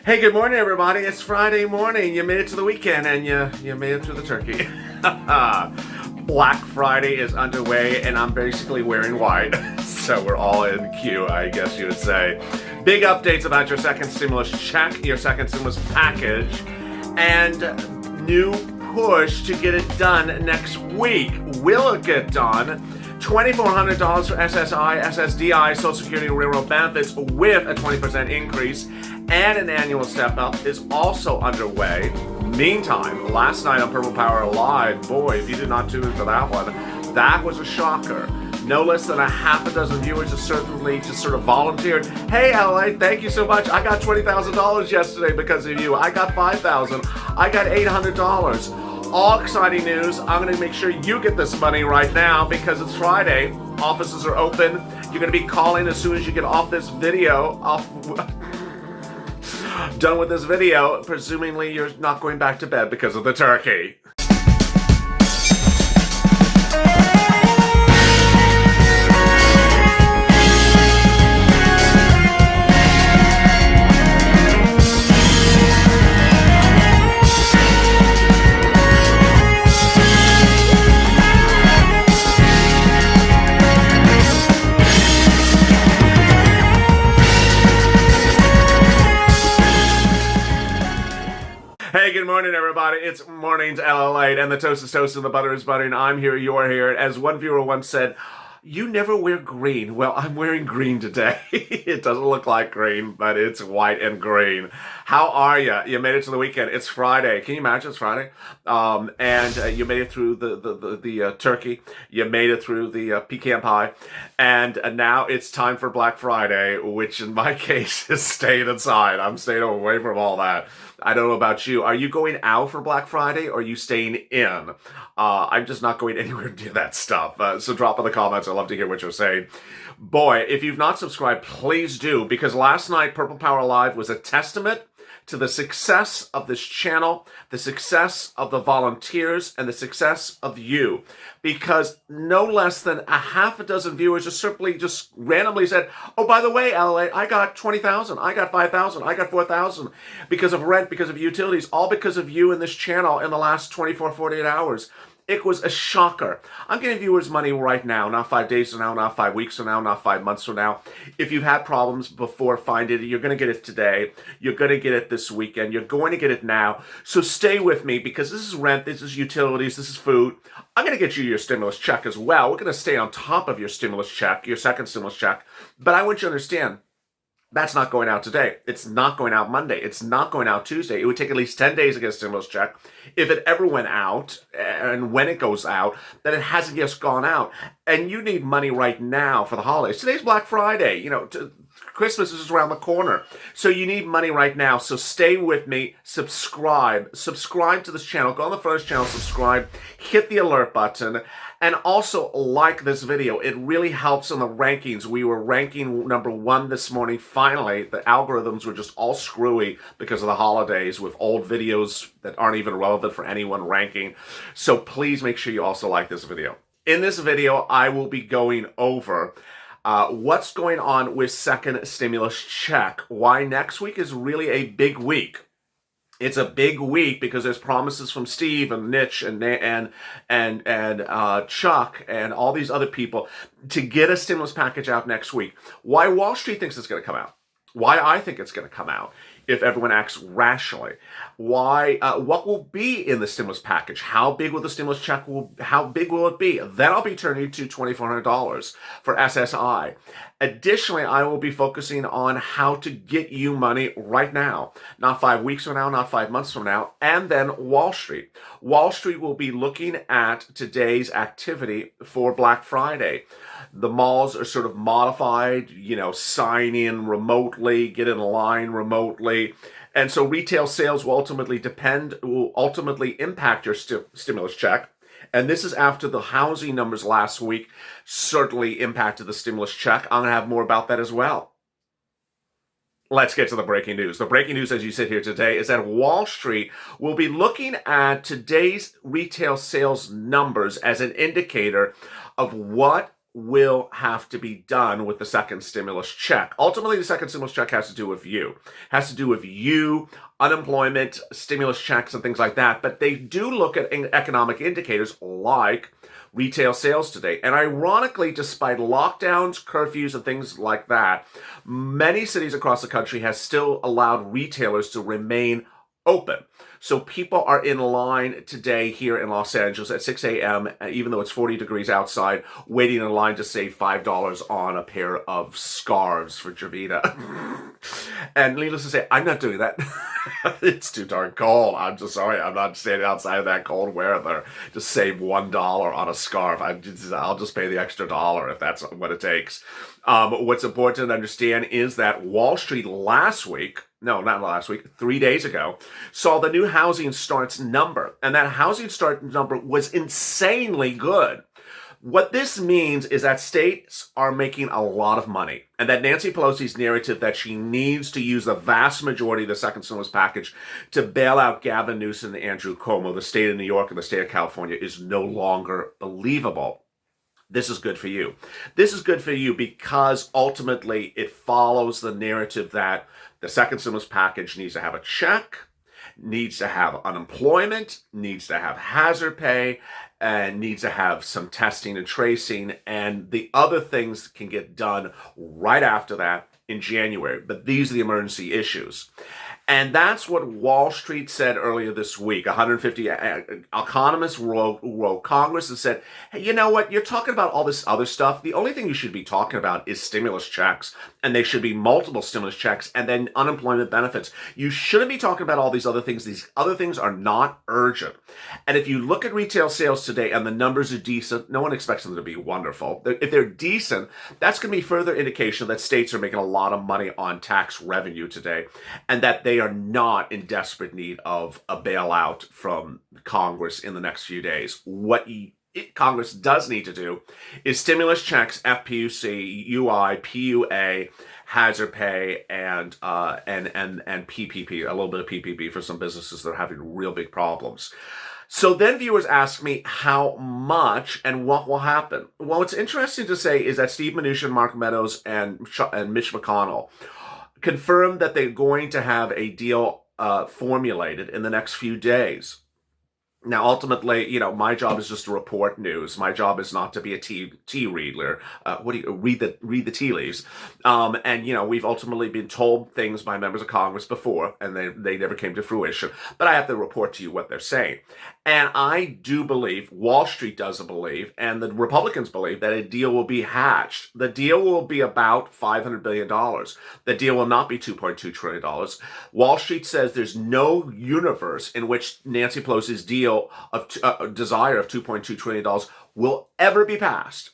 Hey, good morning, everybody. It's Friday morning. You made it to the weekend, and you made it through the turkey. Black Friday is underway, and I'm basically wearing white, so we're all in queue, I guess you would say. Big updates about your second stimulus check, your second stimulus package, and new push to get it done next week. Will it get done? $2,400 for SSI, SSDI, Social Security and Railroad benefits with a 20% increase, and an annual step-up is also underway. Meantime, last night on Purple Power Live, boy, if you did not tune in for that one, that was a shocker. No less than a half a dozen viewers just certainly just sort of volunteered. Hey, LA, thank you so much. I got $20,000 yesterday because of you. I got $5,000. I got $800. All exciting news. I'm going to make sure you get this money right now because it's Friday. Offices are open. You're going to be calling as soon as you get off this video, done with this video. Presumably you're not going back to bed because of the turkey. Hey, good morning, everybody. It's Mornings LALATE, and the toast is toast and the butter is butter, and I'm here, you're here. As one viewer once said, you never wear green. Well, I'm wearing green today. It doesn't look like green, but it's white and green. How are you? You made it to the weekend. It's Friday. Can you imagine it's Friday? And you made it through the turkey. You made it through the pecan pie. And now it's time for Black Friday, which in my case is staying inside. I'm staying away from all that. I don't know about you. Are you going out for Black Friday or are you staying in? I'm just not going anywhere near that stuff. So drop in the comments. I'd love to hear what you're saying. Boy, if you've not subscribed, please do, because last night Purple Power Live was a testament to the success of this channel, the success of the volunteers, and the success of you. Because no less than a half a dozen viewers just randomly said, oh, by the way, LA, I got $20,000, I got $5,000, I got $4,000 because of rent, because of utilities, all because of you and this channel in the last 24, 48 hours. It was a shocker. I'm getting viewers money right now, not 5 days from now, not 5 weeks from now, not 5 months from now. If you've had problems before, find it. You're going to get it today. You're going to get it this weekend. You're going to get it now. So stay with me because this is rent, this is utilities, this is food. I'm going to get you your stimulus check as well. We're going to stay on top of your stimulus check, your second stimulus check. But I want you to understand, that's not going out today. It's not going out Monday. It's not going out Tuesday. It would take at least 10 days to get a stimulus check. If it ever went out, and when it goes out, then it hasn't just gone out. And you need money right now for the holidays. Today's Black Friday. You know, Christmas is around the corner. So you need money right now. So stay with me. Subscribe. Subscribe to this channel. Go on the first channel, subscribe. Hit the alert button. And also like this video. It really helps in the rankings. We were ranking #1 this morning. Finally, the algorithms were just all screwy because of the holidays with old videos that aren't even relevant for anyone ranking. So please make sure you also like this video. In this video, I will be going over what's going on with second stimulus check. Why next week is really a big week. It's a big week because there's promises from Steve and Mitch and Chuck and all these other people to get a stimulus package out next week. Why Wall Street thinks it's going to come out. Why I think it's going to come out if everyone acts rationally. Why? What will be in the stimulus package? How big will the stimulus check? How big will it be? Then I'll be turning to $2,400 for SSI. Additionally, I will be focusing on how to get you money right now, not 5 weeks from now, not 5 months from now, and then Wall Street. Wall Street will be looking at today's activity for Black Friday. The malls are sort of modified, you know, sign in remotely, get in line remotely. And so retail sales will ultimately impact your stimulus check. And this is after the housing numbers last week certainly impacted the stimulus check. I'm going to have more about that as well. Let's get to the breaking news. The breaking news as you sit here today is that Wall Street will be looking at today's retail sales numbers as an indicator of what will have to be done with the second stimulus check. Ultimately, the second stimulus check has to do with you. Has to do with you, unemployment, stimulus checks, and things like that. But they do look at economic indicators like retail sales today. And ironically, despite lockdowns, curfews, and things like that, many cities across the country have still allowed retailers to remain open. So people are in line today here in Los Angeles at 6 a.m., even though it's 40 degrees outside, waiting in line to save $5 on a pair of scarves for Javita. And needless to say, I'm not doing that. It's too darn cold. I'm just sorry. I'm not standing outside of that cold weather to save $1 on a scarf. I'll just pay the extra dollar if that's what it takes. What's important to understand is that Wall Street not last week, 3 days ago, saw the new housing starts number. And that housing start number was insanely good. What this means is that states are making a lot of money, and that Nancy Pelosi's narrative that she needs to use the vast majority of the second stimulus package to bail out Gavin Newsom and Andrew Cuomo, the state of New York and the state of California, is no longer believable. This is good for you. This is good for you because ultimately it follows the narrative that the second stimulus package needs to have a check, needs to have unemployment, needs to have hazard pay, and needs to have some testing and tracing, and the other things can get done right after that in January. But these are the emergency issues. And that's what Wall Street said earlier this week. 150 economists wrote Congress and said, hey, you know what? You're talking about all this other stuff. The only thing you should be talking about is stimulus checks. And they should be multiple stimulus checks and then unemployment benefits. You shouldn't be talking about all these other things. These other things are not urgent. And if you look at retail sales today and the numbers are decent, no one expects them to be wonderful. If they're decent, that's going to be further indication that states are making a lot of money on tax revenue today and that they are not in desperate need of a bailout from Congress in the next few days. What Congress does need to do is stimulus checks, FPUC, UI, PUA, hazard pay, and PPP, a little bit of PPP for some businesses that are having real big problems. So then viewers ask me how much and what will happen. Well, what's interesting to say is that Steve Mnuchin, Mark Meadows, and Mitch McConnell confirmed that they're going to have a deal formulated in the next few days. Now, ultimately, my job is just to report news. My job is not to be a tea reader. Read the tea leaves? And we've ultimately been told things by members of Congress before, and they never came to fruition. But I have to report to you what they're saying. And I do believe, Wall Street doesn't believe, and the Republicans believe that a deal will be hatched. The deal will be about $500 billion. The deal will not be $2.2 trillion. Wall Street says there's no universe in which Nancy Pelosi's deal of desire of $2.2 trillion will ever be passed,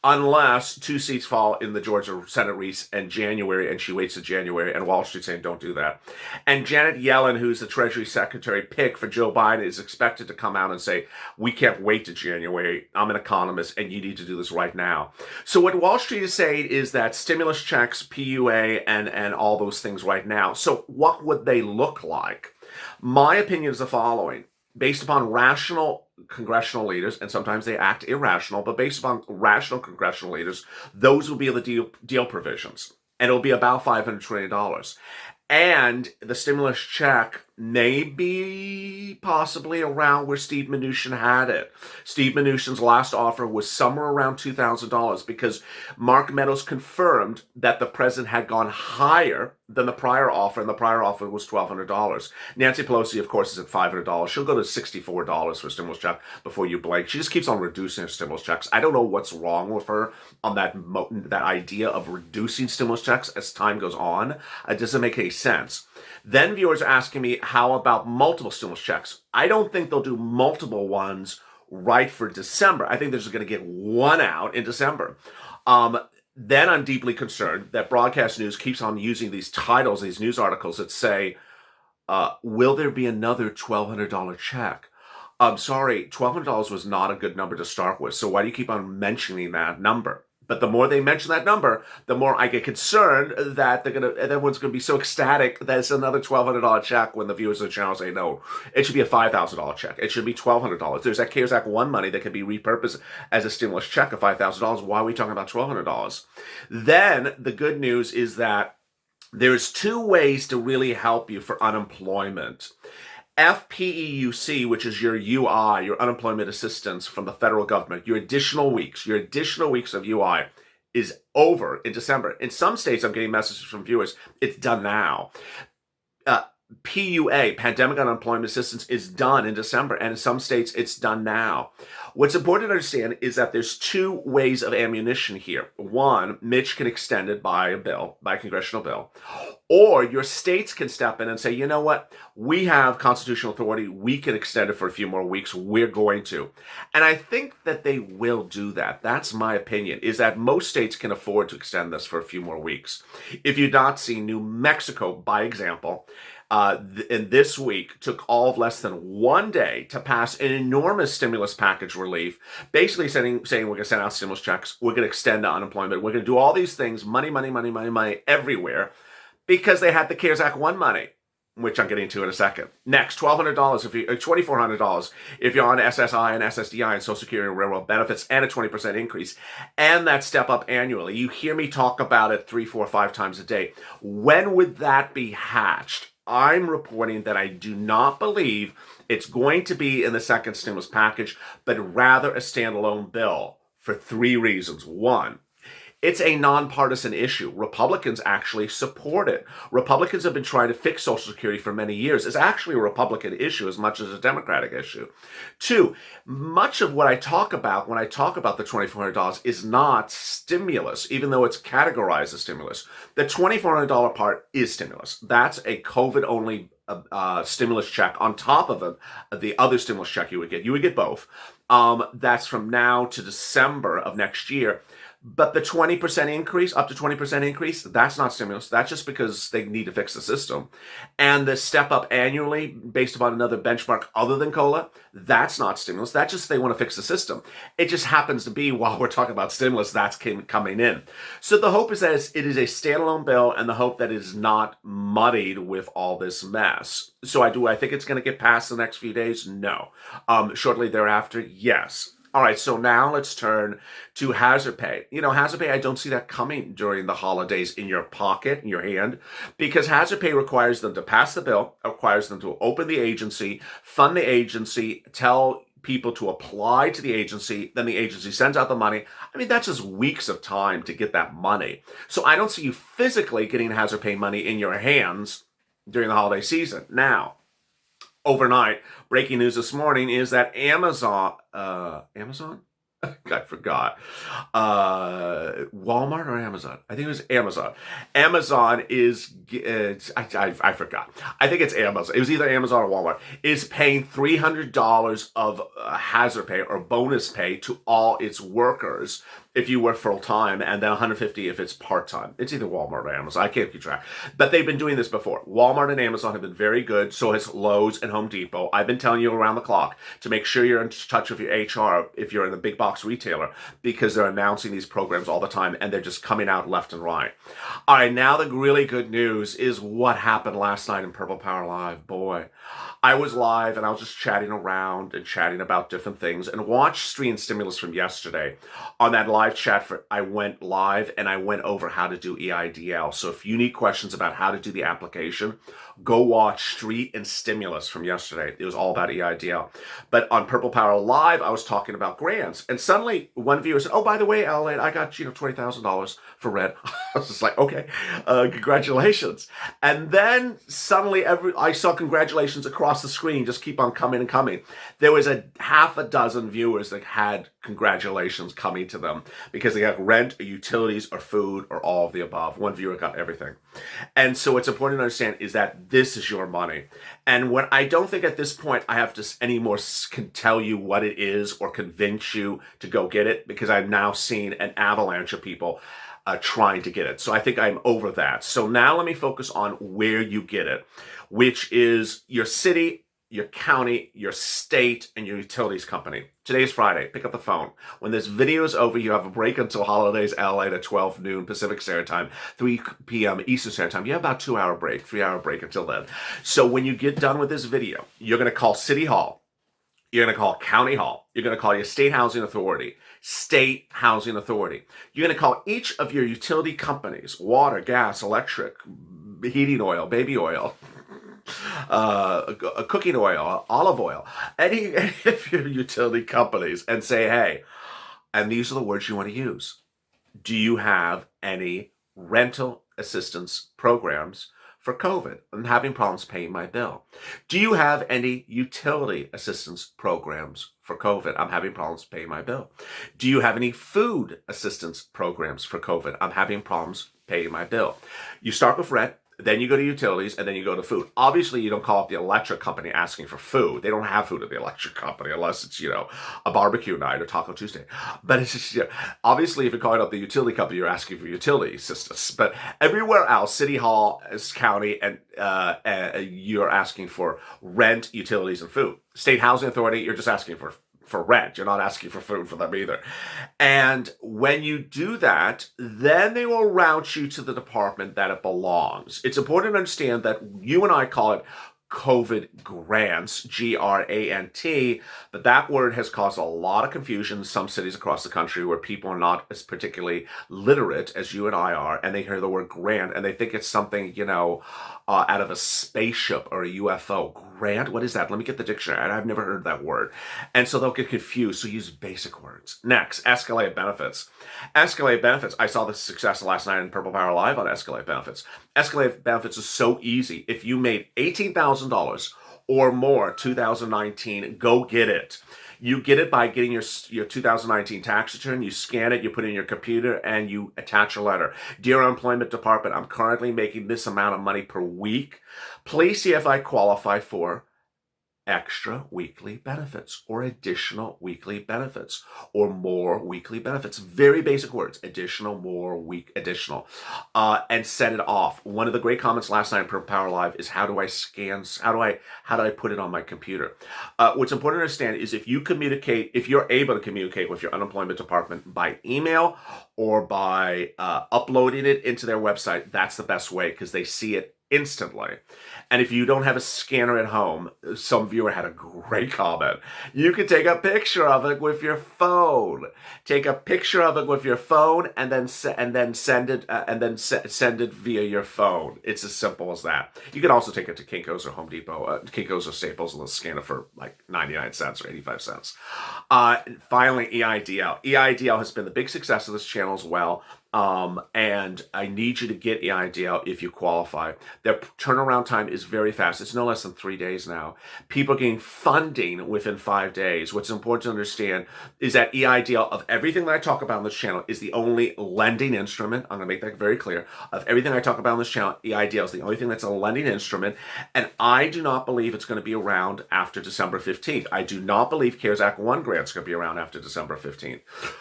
unless 2 seats fall in the Georgia Senate race in January, and she waits to January, and Wall Street saying don't do that. And Janet Yellen, who's the Treasury Secretary pick for Joe Biden, is expected to come out and say, we can't wait to January. I'm an economist, and you need to do this right now. So what Wall Street is saying is that stimulus checks, PUA, and all those things right now. So what would they look like? My opinion is the following. Based upon rational congressional leaders, and sometimes they act irrational, but based upon rational congressional leaders, those will be the deal provisions. And it'll be about $500 trillion. And the stimulus check may be possibly around where Steve Mnuchin had it. Steve Mnuchin's last offer was somewhere around $2,000 because Mark Meadows confirmed that the president had gone higher than the prior offer, and the prior offer was $1,200. Nancy Pelosi, of course, is at $500. She'll go to $64 for a stimulus check before you blink. She just keeps on reducing her stimulus checks. I don't know what's wrong with her on that idea of reducing stimulus checks as time goes on. It doesn't make any sense. Then viewers are asking me, how about multiple stimulus checks? I don't think they'll do multiple ones right for December. I think they're just going to get one out in December. Then I'm deeply concerned that broadcast news keeps on using these titles, these news articles that say, will there be another $1,200 check? I'm sorry, $1,200 was not a good number to start with. So why do you keep on mentioning that number? But the more they mention that number, the more I get concerned that everyone's gonna be so ecstatic that it's another $1,200 check when the viewers of the channel say no. It should be a $5,000 check. It should be $1,200. There's that CARES Act 1 money that can be repurposed as a stimulus check of $5,000. Why are we talking about $1,200? Then the good news is that there's two ways to really help you for unemployment. FPEUC, which is your UI, your unemployment assistance from the federal government, your additional weeks of UI is over in December. In some states, I'm getting messages from viewers, it's done now. PUA, Pandemic Unemployment Assistance, is done in December, and in some states, it's done now. What's important to understand is that there's two ways of ammunition here. One, MITCH can extend it by a congressional bill, or your states can step in and say, you know what, we have constitutional authority, we can extend it for a few more weeks, we're going to. And I think that they will do that. That's my opinion, is that most states can afford to extend this for a few more weeks. If you've not seen, New Mexico, by example, in this week took all of less than 1 day to pass an enormous stimulus package relief, basically saying we're going to send out stimulus checks, we're going to extend unemployment, we're going to do all these things, money everywhere, because they had the CARES Act 1 money, which I'm getting to in a second. Next, $1,200 $2,400 if you're on SSI and SSDI and Social Security and Railroad benefits, and a 20% increase, and that step up annually. You hear me talk about it 3, 4, 5 times a day. When would that be hatched? I'm reporting that I do not believe it's going to be in the second stimulus package, but rather a standalone bill for 3 reasons. One, it's a nonpartisan issue. Republicans actually support it. Republicans have been trying to fix Social Security for many years. It's actually a Republican issue as much as a Democratic issue. 2, much of what I talk about when I talk about the $2,400 is not stimulus, even though it's categorized as stimulus. The $2,400 part is stimulus. That's a COVID-only stimulus check on top of the other stimulus check you would get. You would get both. That's from now to December of next year. But the 20% increase, up to 20% increase, that's not stimulus. That's just because they need to fix the system. And the step up annually based upon another benchmark other than COLA, that's not stimulus. That's just they want to fix the system. It just happens to be, while we're talking about stimulus, that's coming in. So the hope is that it is a standalone bill, and the hope that it is not muddied with all this mess. So I think it's going to get passed the next few days? No. Shortly thereafter? Yes. All right, so now let's turn to hazard pay. Hazard pay, I don't see that coming during the holidays in your pocket, in your hand, because hazard pay requires them to pass the bill, requires them to open the agency, fund the agency, tell people to apply to the agency, then the agency sends out the money. I mean, that's just weeks of time to get that money. So I don't see you physically getting hazard pay money in your hands during the holiday season. Now, overnight, breaking news this morning is that Amazon? I forgot. Walmart or Amazon? I think it was Amazon. Amazon is, I forgot. I think it's Amazon. It was either Amazon or Walmart. Is paying $300 of hazard pay or bonus pay to all its workers if you work full-time, and then $150 if it's part-time. It's either Walmart or Amazon. I can't keep track. But they've been doing this before. Walmart and Amazon have been very good. So has Lowe's and Home Depot. I've been telling you around the clock to make sure you're in touch with your HR if you're in the big box retailer, because they're announcing these programs all the time, and they're just coming out left and right. All right, now the really good news is what happened last night in Purple Power Live. Boy, I was live, and I was just chatting around and chatting about different things, and watched Stream Stimulus from yesterday. On that live chat, I went live and I went over how to do EIDL. So if you need questions about how to do the application, go watch Street and Stimulus from yesterday. It was all about EIDL. But on Purple Power Live, I was talking about grants, and suddenly one viewer said, "Oh, by the way, LALATE, I got $20,000 for RED." I was just like, "Okay, congratulations!" And then suddenly, I saw congratulations across the screen just keep on coming and coming. There was a half a dozen viewers that had congratulations coming to them because they got rent or utilities or food or all of the above. One viewer got everything. And so what's important to understand is that this is your money. And when I don't think at this point I have to anymore can tell you what it is or convince you to go get it, because I've now seen an avalanche of people trying to get it. So I think I'm over that. So now let me focus on where you get it, which is your city, your county, your state, and your utilities company. Today is Friday. Pick up the phone. When this video is over, you have a break until holidays, LA at 12 noon Pacific Standard Time, 3 p.m. Eastern Standard Time. You have about 2-hour break, 3-hour break until then. So when you get done with this video, you're going to call City Hall. You're going to call County Hall. You're going to call your State Housing Authority, State Housing Authority. You're going to call each of your utility companies, water, gas, electric, heating oil, baby oil, cooking oil, olive oil, any of your utility companies, and say, hey, and these are the words you want to use. Do you have any rental assistance programs for COVID? I'm having problems paying my bill. Do you have any utility assistance programs for COVID? I'm having problems paying my bill. Do you have any food assistance programs for COVID? I'm having problems paying my bill. You start with rent, then you go to utilities, and then you go to food. Obviously, you don't call up the electric company asking for food. They don't have food at the electric company unless it's, a barbecue night or Taco Tuesday. But it's just, obviously, if you're calling up the utility company, you're asking for utility assistance. But everywhere else, City Hall, county, and you're asking for rent, utilities, and food. State Housing Authority, you're just asking for rent. You're not asking for food for them either. And when you do that, then they will route you to the department that it belongs. It's important to understand that you and I call it COVID grants, G-R-A-N-T, but that word has caused a lot of confusion in some cities across the country where people are not as particularly literate as you and I are, and they hear the word grant and they think it's something, out of a spaceship or a UFO. Grant? What is that? Let me get the dictionary. I've never heard that word. And so they'll get confused, so use basic words. Next, escalated benefits. Escalated benefits. I saw the success last night in Purple Power Live on escalated benefits. Escalated benefits is so easy. If you made $18,000 or more 2019, go get it. You get it by getting your 2019 tax return, you scan it, you put it in your computer, and you attach a letter. Dear Employment Department, I'm currently making this amount of money per week. Please see if I qualify for extra weekly benefits or additional weekly benefits or more weekly benefits. Very basic words. Additional, more, additional. And set it off. One of the great comments last night in Purple Power Live is how do I put it on my computer? What's important to understand is if you're able to communicate with your unemployment department by email or by uploading it into their website, that's the best way because they see it instantly. And if you don't have a scanner at home, some viewer had a great comment. You can take a picture of it with your phone. Take a picture of it with your phone and then send it via your phone. It's as simple as that. You can also take it to Kinko's or Home Depot, Kinko's or Staples, and they'll scan it for like 99 cents or 85 cents. Finally, EIDL. EIDL has been the big success of this channel as well. And I need you to get EIDL if you qualify. Their turnaround time is very fast. It's no less than 3 days now. People are getting funding within 5 days. What's important to understand is that EIDL, of everything that I talk about on this channel, is the only lending instrument. I'm going to make that very clear. Of everything I talk about on this channel, EIDL is the only thing that's a lending instrument. And I do not believe it's going to be around after December 15th. I do not believe CARES Act 1 grants are going to be around after December 15th.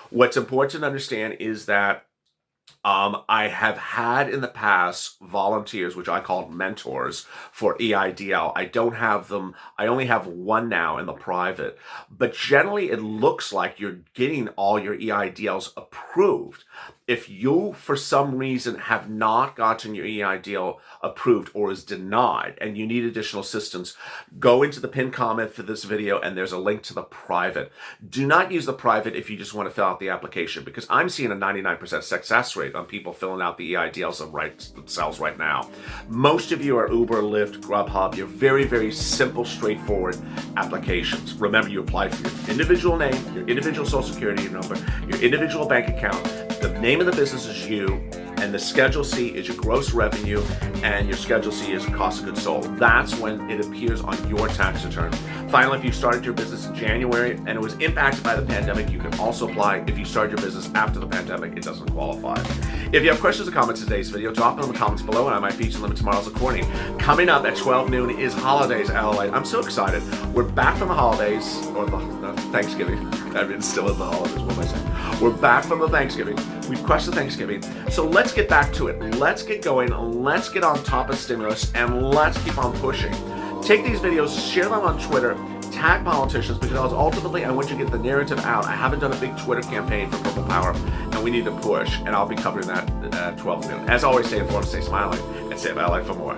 What's important to understand is that I have had in the past volunteers, which I call mentors, for EIDL. I don't have them. I only have one now in the private. But generally, it looks like you're getting all your EIDLs approved. If you, for some reason, have not gotten your EIDL approved or is denied and you need additional assistance, go into the pinned comment for this video and there's a link to the private. Do not use the private if you just want to fill out the application because I'm seeing a 99% success rate on people filling out the EIDLs themselves right now. Most of you are Uber, Lyft, Grubhub. You're very, very simple, straightforward applications. Remember, you apply for your individual name, your individual social security number, your individual bank account. The name of the business is you, and the Schedule C is your gross revenue, and your Schedule C is your cost of goods sold. That's when it appears on your tax return. Finally, if you started your business in January and it was impacted by the pandemic, you can also apply. If you started your business after the pandemic, it doesn't qualify. If you have questions or comments in today's video, drop them in the comments below, and I might feature them in tomorrow's recording. Coming up at 12 noon is Holidays LALATE. I'm so excited. We're back from the holidays, or the Thanksgiving. I mean, still in the holidays, what am I saying? We're back from the Thanksgiving. We've crushed the Thanksgiving. So let's get back to it. Let's get going. Let's get on top of stimulus, and let's keep on pushing. Take these videos, share them on Twitter, tag politicians, because ultimately I want you to get the narrative out. I haven't done a big Twitter campaign for Purple Power, and we need to push, and I'll be covering that at 12 noon. As always, stay informed, stay smiling, and stay valid for more.